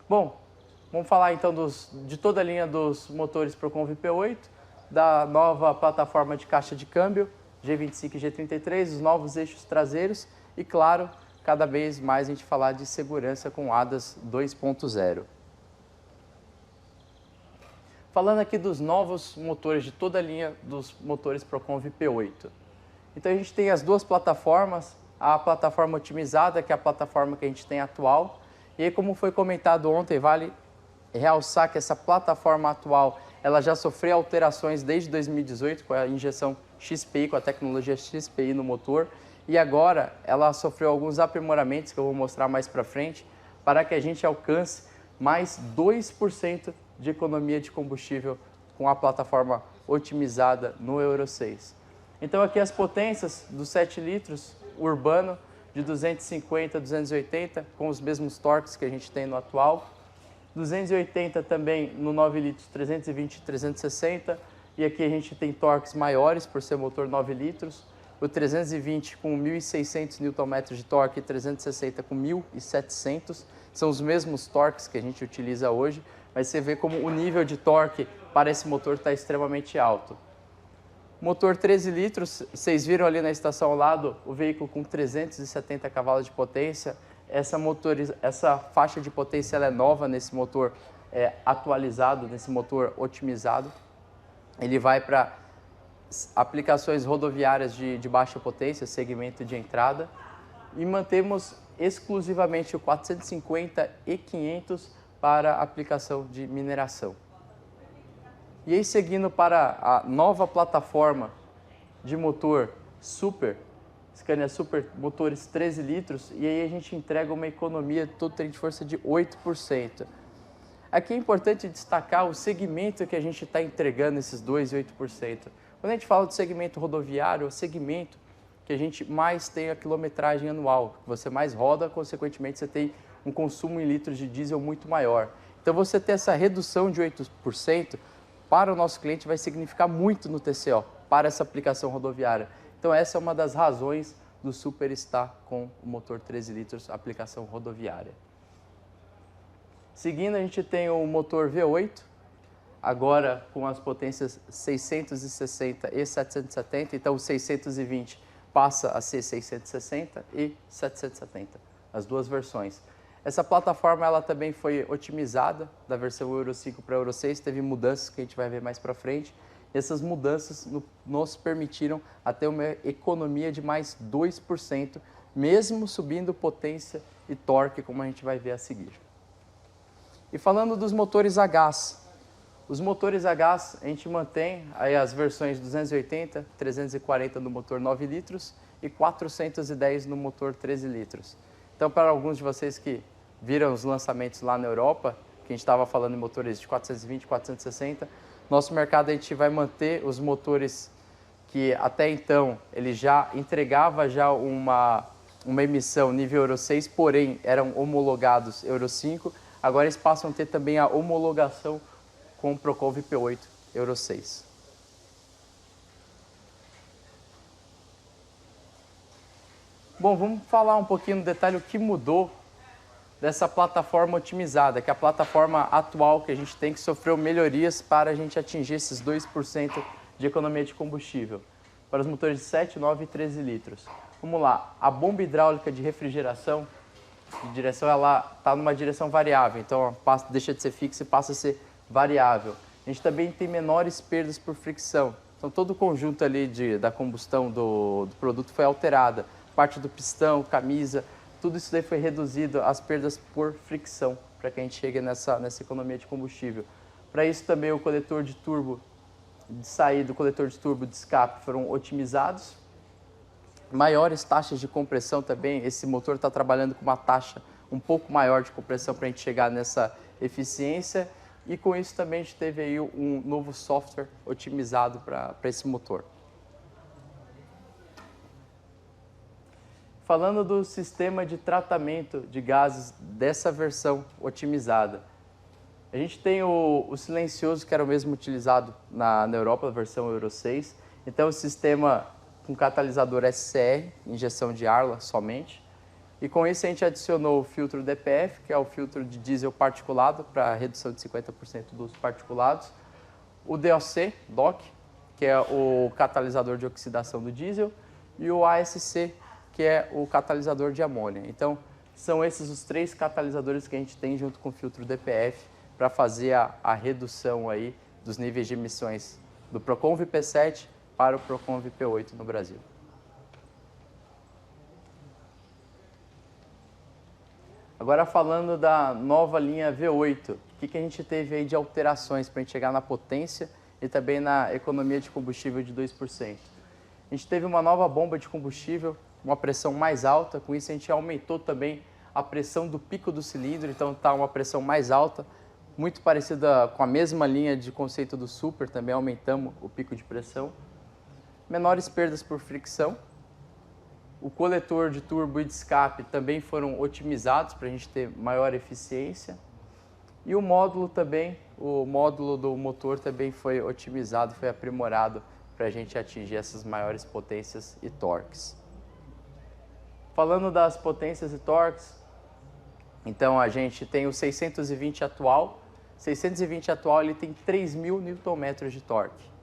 Bom, vamos falar então de toda a linha dos motores Procon VP8, da nova plataforma de caixa de câmbio G25 e G33, os novos eixos traseiros e, claro, cada vez mais a gente falar de segurança com ADAS 2.0. Falando aqui dos novos motores, de toda a linha dos motores Procon VP8. Então a gente tem as duas plataformas, a plataforma otimizada, que é a plataforma que a gente tem atual, e aí, como foi comentado ontem, vale realçar que essa plataforma atual ela já sofreu alterações desde 2018 com a injeção XPI, com a tecnologia XPI no motor, e agora ela sofreu alguns aprimoramentos que eu vou mostrar mais para frente, para que a gente alcance mais 2% de economia de combustível com a plataforma otimizada no Euro 6. Então aqui as potências dos 7 litros urbano, de 250 a 280, com os mesmos torques que a gente tem no atual. 280 também no 9 litros, 320 e 360. E aqui a gente tem torques maiores, por ser motor 9 litros. O 320 com 1.600 Nm de torque e 360 com 1.700. São os mesmos torques que a gente utiliza hoje, mas você vê como o nível de torque para esse motor está extremamente alto. Motor 13 litros, vocês viram ali na estação ao lado o veículo com 370 cavalos de potência. Essa faixa de potência ela é nova nesse motor atualizado, nesse motor otimizado. Ele vai para aplicações rodoviárias de baixa potência, segmento de entrada. E mantemos exclusivamente o 450 e 500 para aplicação de mineração. E aí, seguindo para a nova plataforma de motor Super, Scania Super, motores 13 litros, e aí a gente entrega uma economia todo trem de força de 8%. Aqui é importante destacar o segmento que a gente está entregando esses 2% e 8%. Quando a gente fala do segmento rodoviário, é o segmento que a gente mais tem a quilometragem anual. Você mais roda, consequentemente você tem um consumo em litros de diesel muito maior. Então você ter essa redução de 8%, para o nosso cliente vai significar muito no TCO, para essa aplicação rodoviária. Então essa é uma das razões do Super estar com o motor 13 litros, aplicação rodoviária. Seguindo, a gente tem o motor V8, agora com as potências 660 e 770, então o 620 passa a ser 660 e 770, as duas versões. Essa plataforma ela também foi otimizada da versão Euro 5 para Euro 6, teve mudanças que a gente vai ver mais para frente. E essas mudanças nos permitiram até uma economia de mais 2%, mesmo subindo potência e torque, como a gente vai ver a seguir. E falando dos motores a gás, os motores a gás a gente mantém aí as versões 280, 340 no motor 9 litros e 410 no motor 13 litros. Então, para alguns de vocês que viram os lançamentos lá na Europa, que a gente estava falando em motores de 420, 460, nosso mercado a gente vai manter os motores que até então ele já entregava já uma emissão nível Euro 6, porém eram homologados Euro 5, agora eles passam a ter também a homologação com o Procon VP8 Euro 6. Bom, vamos falar um pouquinho no detalhe o que mudou dessa plataforma otimizada, que é a plataforma atual que a gente tem, que sofreu melhorias para a gente atingir esses 2% de economia de combustível, para os motores de 7, 9 e 13 litros. Vamos lá, a bomba hidráulica de refrigeração, de direção, ela está numa direção variável, então deixa de ser fixa e passa a ser variável. A gente também tem menores perdas por fricção, então todo o conjunto ali da combustão do produto foi alterada, parte do pistão, camisa, tudo isso daí foi reduzido, as perdas por fricção, para que a gente chegue nessa economia de combustível. Para isso também o coletor de turbo, de saída, o coletor de turbo de escape foram otimizados. Maiores taxas de compressão também, esse motor está trabalhando com uma taxa um pouco maior de compressão para a gente chegar nessa eficiência. E com isso também a gente teve aí um novo software otimizado para esse motor. Falando do sistema de tratamento de gases dessa versão otimizada, a gente tem o silencioso, que era o mesmo utilizado na Europa, a versão Euro 6. Então, o sistema com catalisador SCR, injeção de ar somente. E com isso a gente adicionou o filtro DPF, que é o filtro de diesel particulado, para redução de 50% dos particulados. O DOC, que é o catalisador de oxidação do diesel. E o ASC, que é o catalisador de amônia. Então, são esses os 3 catalisadores que a gente tem junto com o filtro DPF para fazer a redução aí dos níveis de emissões do Procon VP7 para o Procon VP8 no Brasil. Agora falando da nova linha V8, o que a gente teve aí de alterações para a gente chegar na potência e também na economia de combustível de 2%. A gente teve uma nova bomba de combustível, uma pressão mais alta, com isso a gente aumentou também a pressão do pico do cilindro, então está uma pressão mais alta, muito parecida com a mesma linha de conceito do Super, também aumentamos o pico de pressão. Menores perdas por fricção. O coletor de turbo e de escape também foram otimizados para a gente ter maior eficiência. E o módulo também, o módulo do motor também foi otimizado, foi aprimorado para a gente atingir essas maiores potências e torques. Falando das potências e torques, então a gente tem o 620 atual. 620 atual ele tem 3.000 Nm de torque.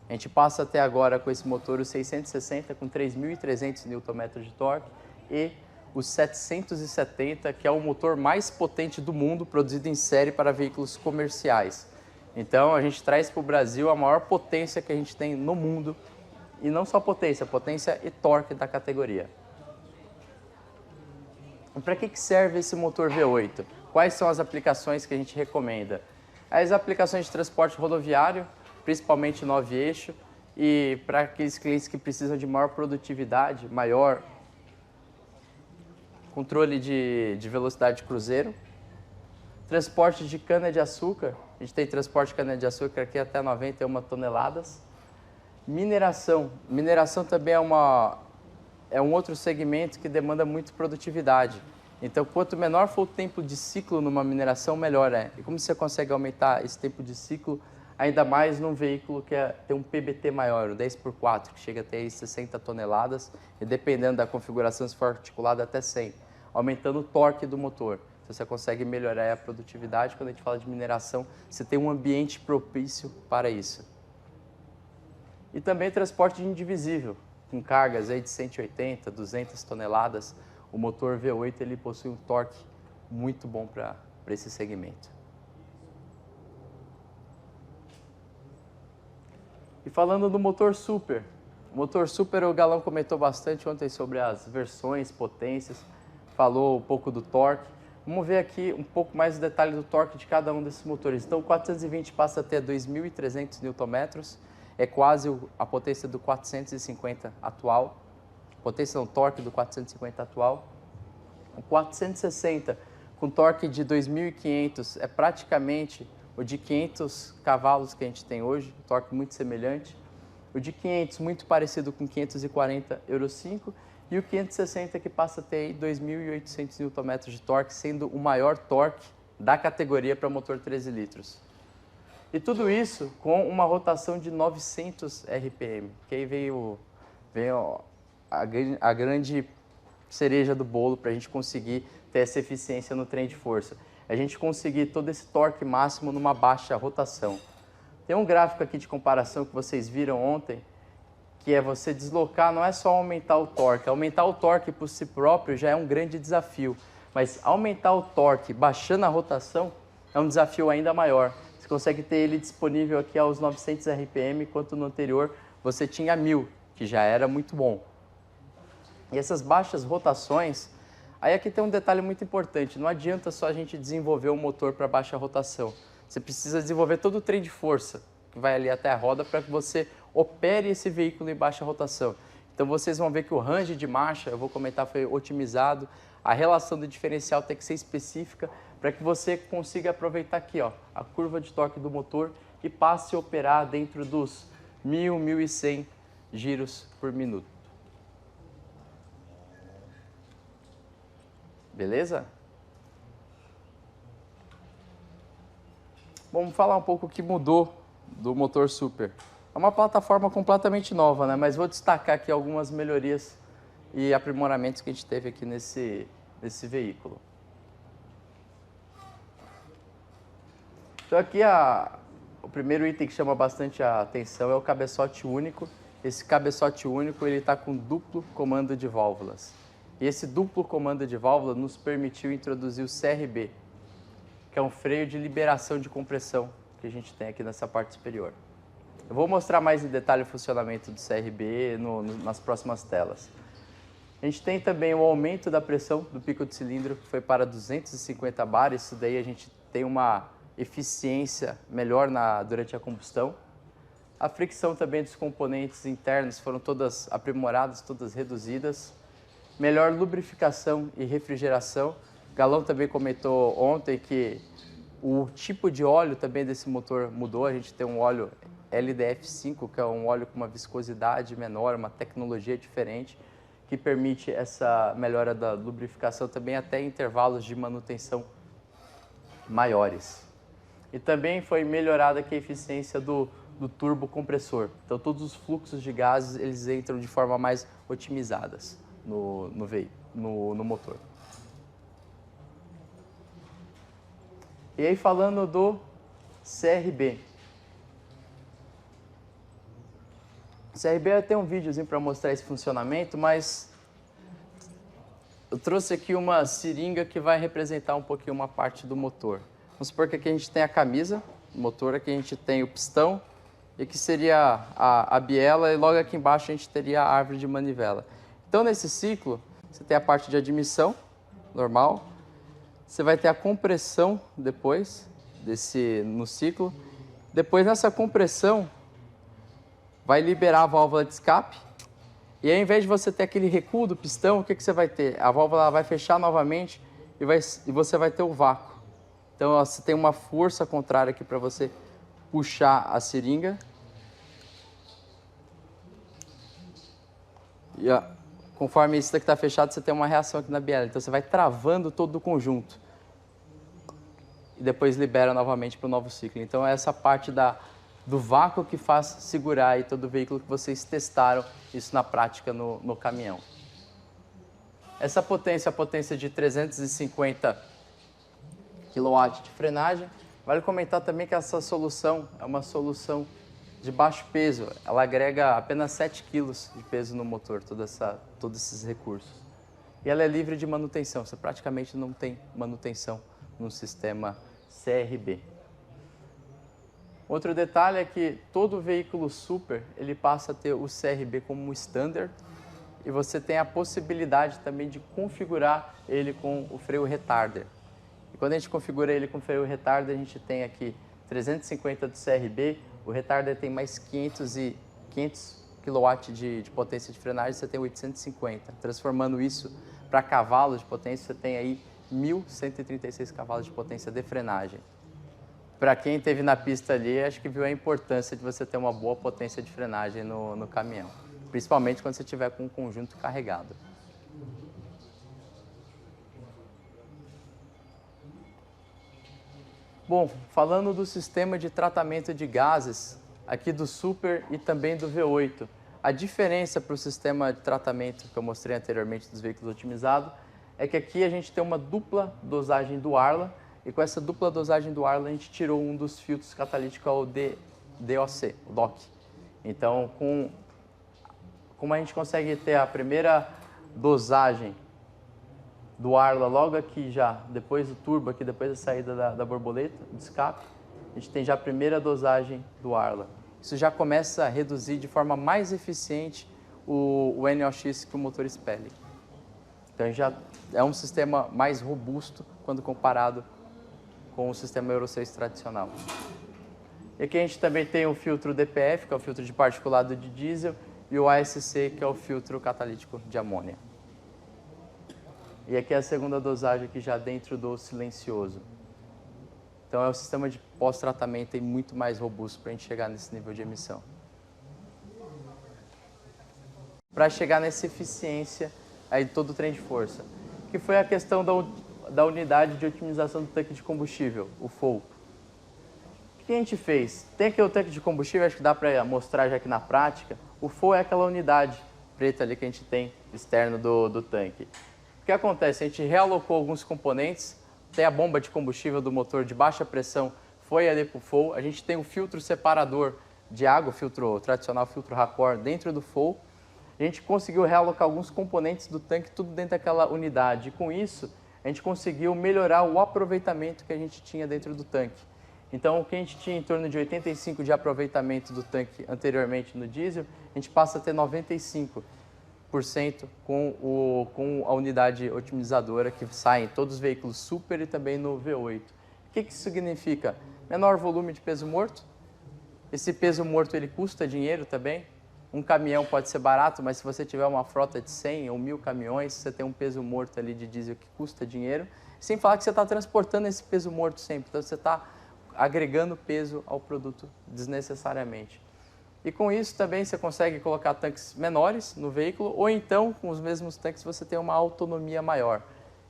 A gente passa até agora com esse motor o 660 com 3.300 Nm de torque e o 770, que é o motor mais potente do mundo, produzido em série para veículos comerciais. Então a gente traz para o Brasil a maior potência que a gente tem no mundo, e não só potência, potência e torque da categoria. Para que serve esse motor V8? Quais são as aplicações que a gente recomenda? As aplicações de transporte rodoviário, principalmente 9-eixo, e para aqueles clientes que precisam de maior produtividade, maior controle de velocidade de cruzeiro. Transporte de cana-de-açúcar, a gente tem transporte de cana-de-açúcar aqui até 91 toneladas. Mineração, mineração também é um outro segmento que demanda muito produtividade. Então, quanto menor for o tempo de ciclo numa mineração, melhor é. E como você consegue aumentar esse tempo de ciclo, ainda mais num veículo que tem um PBT maior, o 10x4, que chega até 60 toneladas, e dependendo da configuração, se for articulado, até 100, aumentando o torque do motor. Então, você consegue melhorar a produtividade. Quando a gente fala de mineração, você tem um ambiente propício para isso. E também transporte de indivisível, com cargas aí de 180, 200 toneladas. O motor V8 ele possui um torque muito bom para esse segmento. E falando do motor Super, o motor Super o Galão comentou bastante ontem sobre as versões, potências, falou um pouco do torque. Vamos ver aqui um pouco mais o detalhe do torque de cada um desses motores. Então o 420 passa a ter 2.300 Nm, é quase a potência do 450 atual. Potência não, torque do 450 atual. O 460 com torque de 2.500 é praticamente o de 500 cavalos que a gente tem hoje, torque muito semelhante. O de 500 muito parecido com 540 Euro 5 e o 560 que passa a ter 2.800 Nm de torque, sendo o maior torque da categoria para motor 13 litros. E tudo isso com uma rotação de 900 RPM, que aí veio a grande cereja do bolo para a gente conseguir ter essa eficiência no trem de força. A gente conseguir todo esse torque máximo numa baixa rotação. Tem um gráfico aqui de comparação que vocês viram ontem, que é você deslocar, não é só aumentar o torque. Aumentar o torque por si próprio já é um grande desafio, mas aumentar o torque baixando a rotação é um desafio ainda maior. Você consegue ter ele disponível aqui aos 900 RPM, enquanto no anterior você tinha 1.000, que já era muito bom. E essas baixas rotações, aí aqui tem um detalhe muito importante, não adianta só a gente desenvolver um motor para baixa rotação. Você precisa desenvolver todo o trem de força, que vai ali até a roda, para que você opere esse veículo em baixa rotação. Então vocês vão ver que o range de marcha, eu vou comentar, foi otimizado, a relação do diferencial tem que ser específica, para que você consiga aproveitar aqui, ó, a curva de torque do motor e passe a operar dentro dos 1.000, 1.100 giros por minuto. Beleza? Vamos falar um pouco o que mudou do motor Super. É uma plataforma completamente nova, né? Mas vou destacar aqui algumas melhorias e aprimoramentos que a gente teve aqui nesse veículo. Então aqui o primeiro item que chama bastante a atenção é o cabeçote único. Esse cabeçote único ele está com duplo comando de válvulas. E esse duplo comando de válvula nos permitiu introduzir o CRB, que é um freio de liberação de compressão que a gente tem aqui nessa parte superior. Eu vou mostrar mais em detalhe o funcionamento do CRB nas próximas telas. A gente tem também o aumento da pressão do pico de cilindro, que foi para 250 bar. Isso daí a gente tem uma eficiência melhor durante a combustão. A fricção também dos componentes internos foram todas aprimoradas, todas reduzidas. Melhor lubrificação e refrigeração. O Galão também comentou ontem que o tipo de óleo também desse motor mudou. A gente tem um óleo LDF5, que é um óleo com uma viscosidade menor, uma tecnologia diferente, que permite essa melhora da lubrificação também até intervalos de manutenção maiores. E também foi melhorada aqui a eficiência do turbo compressor. Então todos os fluxos de gases eles entram de forma mais otimizadas no motor. E aí falando do CRB. O CRB tem um videozinho para mostrar esse funcionamento, mas eu trouxe aqui uma seringa que vai representar um pouquinho uma parte do motor. Vamos supor que aqui a gente tem a camisa do motor, aqui a gente tem o pistão, e aqui seria a biela, e logo aqui embaixo a gente teria a árvore de manivela. Então nesse ciclo, você tem a parte de admissão, normal, você vai ter a compressão depois, no ciclo. Depois nessa compressão, vai liberar a válvula de escape, e aí, ao invés de você ter aquele recuo do pistão, o que você vai ter? A válvula vai fechar novamente e você vai ter o vácuo. Então você tem uma força contrária aqui para você puxar a seringa. E conforme isso daqui está fechado, você tem uma reação aqui na biela. Então você vai travando todo o conjunto. E depois libera novamente para o novo ciclo. Então é essa parte do vácuo que faz segurar aí todo o veículo que vocês testaram isso na prática no caminhão. Essa potência, a potência de 350 kW de frenagem. Vale comentar também que essa solução é uma solução de baixo peso. Ela agrega apenas 7 kg de peso no motor, todos esses recursos. E ela é livre de manutenção. Você praticamente não tem manutenção no sistema CRB. Outro detalhe é que todo veículo super ele passa a ter o CRB como standard e você tem a possibilidade também de configurar ele com o freio retarder. E quando a gente configura ele com o freio retarder, a gente tem aqui 350 do CRB, o retarder tem mais 500 kW de potência de frenagem, você tem 850. Transformando isso para cavalos de potência, você tem aí 1.136 cavalos de potência de frenagem. Para quem esteve na pista ali, acho que viu a importância de você ter uma boa potência de frenagem no caminhão. Principalmente quando você estiver com um conjunto carregado. Bom, falando do sistema de tratamento de gases, aqui do Super e também do V8. A diferença para o sistema de tratamento que eu mostrei anteriormente dos veículos otimizados é que aqui a gente tem uma dupla dosagem do Arla, e com essa dupla dosagem do Arla a gente tirou um dos filtros catalíticos, o DOC, o DOC. Então, como a gente consegue ter a primeira dosagem do Arla logo aqui já, depois do turbo, aqui depois da saída da borboleta, do escape, a gente tem já a primeira dosagem do Arla. Isso já começa a reduzir de forma mais eficiente o NOx que o motor expele. Então já é um sistema mais robusto quando comparado com o sistema Euro 6 tradicional. E aqui a gente também tem o filtro DPF, que é o filtro de particulado de diesel, e o ASC, que é o filtro catalítico de amônia. E aqui é a segunda dosagem aqui já dentro do silencioso. Então é um sistema de pós-tratamento e muito mais robusto para a gente chegar nesse nível de emissão. Para chegar nessa eficiência aí de todo o trem de força, que foi a questão da unidade de otimização do tanque de combustível, o FOU. O que a gente fez? Tem aqui o tanque de combustível, acho que dá para mostrar já aqui na prática. O FOU é aquela unidade preta ali que a gente tem externo do tanque. O que acontece? A gente realocou alguns componentes, tem a bomba de combustível do motor de baixa pressão, foi ali para o FOL, a gente tem um filtro separador de água, o tradicional filtro Racor dentro do FOL. A gente conseguiu realocar alguns componentes do tanque, tudo dentro daquela unidade. E com isso, a gente conseguiu melhorar o aproveitamento que a gente tinha dentro do tanque. Então, o que a gente tinha em torno de 85% de aproveitamento do tanque anteriormente no diesel, a gente passa a ter 95% com a unidade otimizadora que sai em todos os veículos Super e também no V8. O que isso significa? Menor volume de peso morto. Esse peso morto ele custa dinheiro também. Um caminhão pode ser barato, mas se você tiver uma frota de 100 ou 1000 caminhões, você tem um peso morto ali de diesel que custa dinheiro. Sem falar que você está transportando esse peso morto sempre, então você está agregando peso ao produto desnecessariamente. E com isso também você consegue colocar tanques menores no veículo, ou então com os mesmos tanques você tem uma autonomia maior.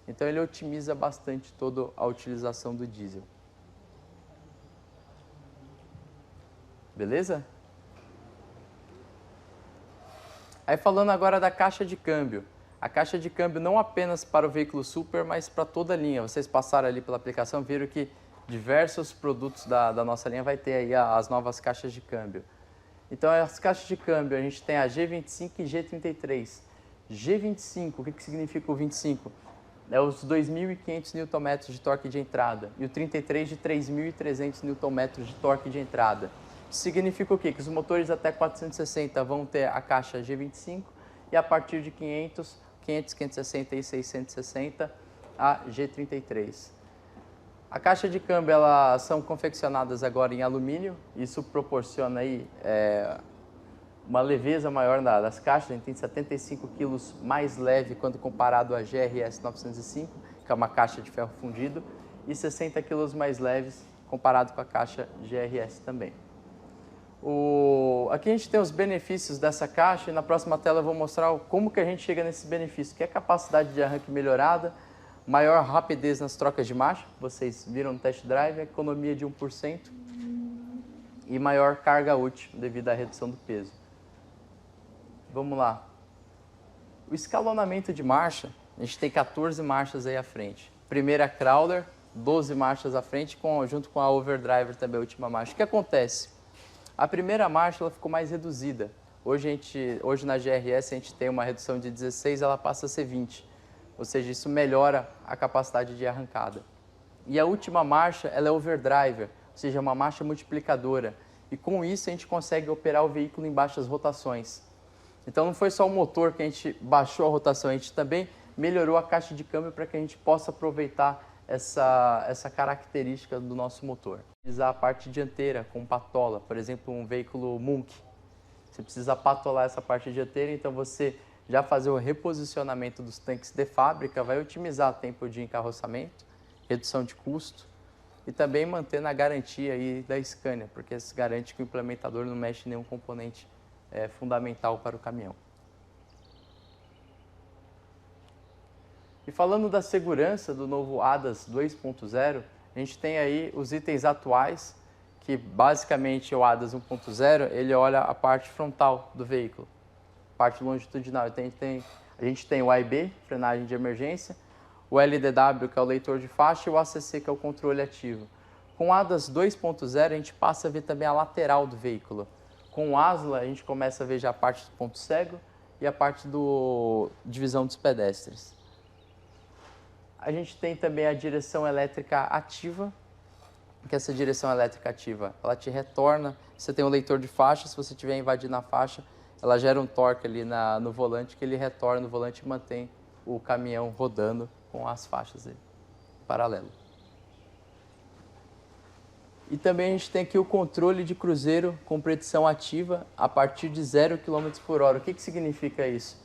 Então ele otimiza bastante toda a utilização do diesel. Beleza? Aí falando agora da caixa de câmbio. A caixa de câmbio não apenas para o veículo Super, mas para toda a linha. Vocês passaram ali pela aplicação, viram que diversos produtos da nossa linha vai ter aí as novas caixas de câmbio. Então as caixas de câmbio, a gente tem a G25 e G33. G25, o que significa o 25? É os 2.500 Nm de torque de entrada e o 33 de 3.300 Nm de torque de entrada. Isso significa o quê? Que os motores até 460 vão ter a caixa G25 e a partir de 500, 560 e 660 a G33. A caixa de câmbio, elas são confeccionadas agora em alumínio, isso proporciona aí, uma leveza maior das caixas, a gente tem 75 kg mais leve quando comparado à GRS 905, que é uma caixa de ferro fundido, e 60 kg mais leves comparado com a caixa GRS também. Aqui a gente tem os benefícios dessa caixa e na próxima tela eu vou mostrar como que a gente chega nesses benefícios, que é a capacidade de arranque melhorada, maior rapidez nas trocas de marcha, vocês viram no test drive, economia de 1% e maior carga útil devido à redução do peso. Vamos lá. O escalonamento de marcha, a gente tem 14 marchas aí à frente. Primeira crawler, 12 marchas à frente, junto com a overdriver também, a última marcha. O que acontece? A primeira marcha ela ficou mais reduzida. Hoje na GRS a gente tem uma redução de 16, ela passa a ser 20. Ou seja, isso melhora a capacidade de arrancada. E a última marcha, ela é overdriver, ou seja, é uma marcha multiplicadora. E com isso a gente consegue operar o veículo em baixas rotações. Então não foi só o motor que a gente baixou a rotação, a gente também melhorou a caixa de câmbio para que a gente possa aproveitar essa característica do nosso motor. Utilizar a parte dianteira com patola, por exemplo, um veículo Munk. Você precisa patolar essa parte dianteira, então você já fazer o reposicionamento dos tanques de fábrica vai otimizar o tempo de encarroçamento, redução de custo e também mantendo a garantia aí da Scania, porque isso garante que o implementador não mexe em nenhum componente fundamental para o caminhão. E falando da segurança do novo ADAS 2.0, a gente tem aí os itens atuais, que basicamente o ADAS 1.0, ele olha a parte frontal do veículo, parte longitudinal. Então a gente tem o AIB, frenagem de emergência, o LDW, que é o leitor de faixa, e o ACC, que é o controle ativo. Com o ADAS 2.0, a gente passa a ver também a lateral do veículo. Com o ASLA, a gente começa a ver já a parte do ponto cego e a parte de visão dos pedestres. A gente tem também a direção elétrica ativa, que essa direção elétrica ativa, ela te retorna, você tem um leitor de faixa, se você estiver invadindo a faixa, ela gera um torque ali no volante, que ele retorna no volante e mantém o caminhão rodando com as faixas aí, paralelo. E também a gente tem aqui o controle de cruzeiro com predição ativa a partir de 0 km por hora. O que significa isso?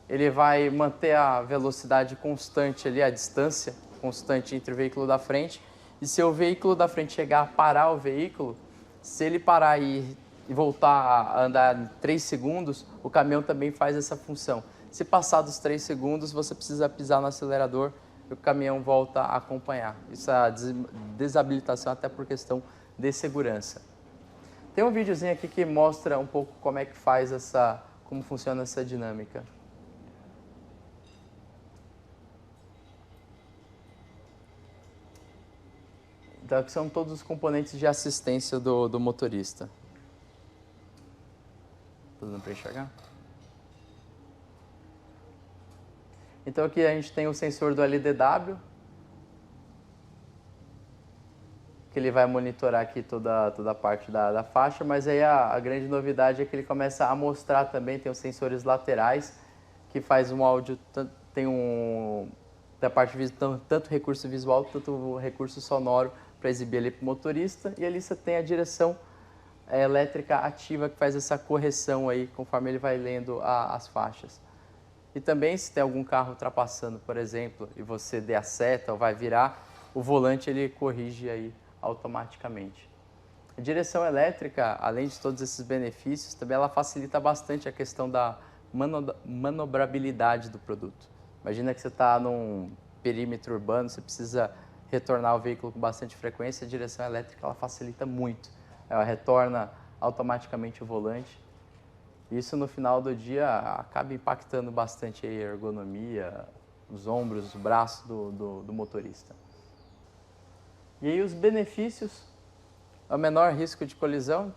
Ele vai manter a velocidade constante ali, a distância constante entre o veículo da frente. E se o veículo da frente chegar a parar o veículo, se ele parar e voltar a andar em 3 segundos, o caminhão também faz essa função. Se passar dos 3 segundos, você precisa pisar no acelerador e o caminhão volta a acompanhar. Isso é a desabilitação até por questão de segurança. Tem um videozinho aqui que mostra um pouco como é que faz como funciona essa dinâmica. Então, aqui são todos os componentes de assistência do motorista. Tá dando para enxergar? Então, aqui a gente tem o sensor do LDW, que ele vai monitorar aqui toda a parte da faixa, mas aí a grande novidade é que ele começa a mostrar também, tem os sensores laterais, que faz um áudio, tem da parte tanto recurso visual, tanto recurso sonoro para exibir ali para o motorista, e ali você tem a direção elétrica ativa que faz essa correção aí, conforme ele vai lendo as faixas. E também, se tem algum carro ultrapassando, por exemplo, e você der a seta ou vai virar, o volante ele corrige aí automaticamente. A direção elétrica, além de todos esses benefícios, também ela facilita bastante a questão da manobrabilidade do produto. Imagina que você está num perímetro urbano, você precisa retornar o veículo com bastante frequência, a direção elétrica ela facilita muito. Ela retorna automaticamente o volante. Isso no final do dia acaba impactando bastante a ergonomia, os ombros, o braço do motorista. E aí os benefícios, o menor risco de colisão,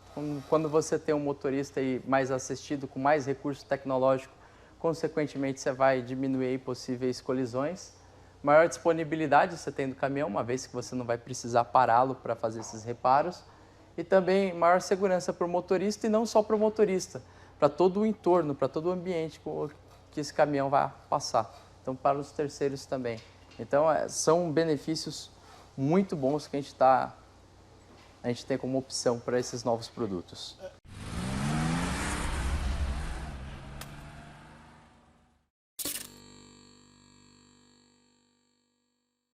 quando você tem um motorista aí mais assistido, com mais recurso tecnológico, consequentemente você vai diminuir possíveis colisões. Maior disponibilidade você tem do caminhão, uma vez que você não vai precisar pará-lo para fazer esses reparos. E também maior segurança para o motorista e não só para o motorista, para todo o entorno, para todo o ambiente que esse caminhão vai passar. Então, para os terceiros também. Então, são benefícios muito bons que a gente tem como opção para esses novos produtos.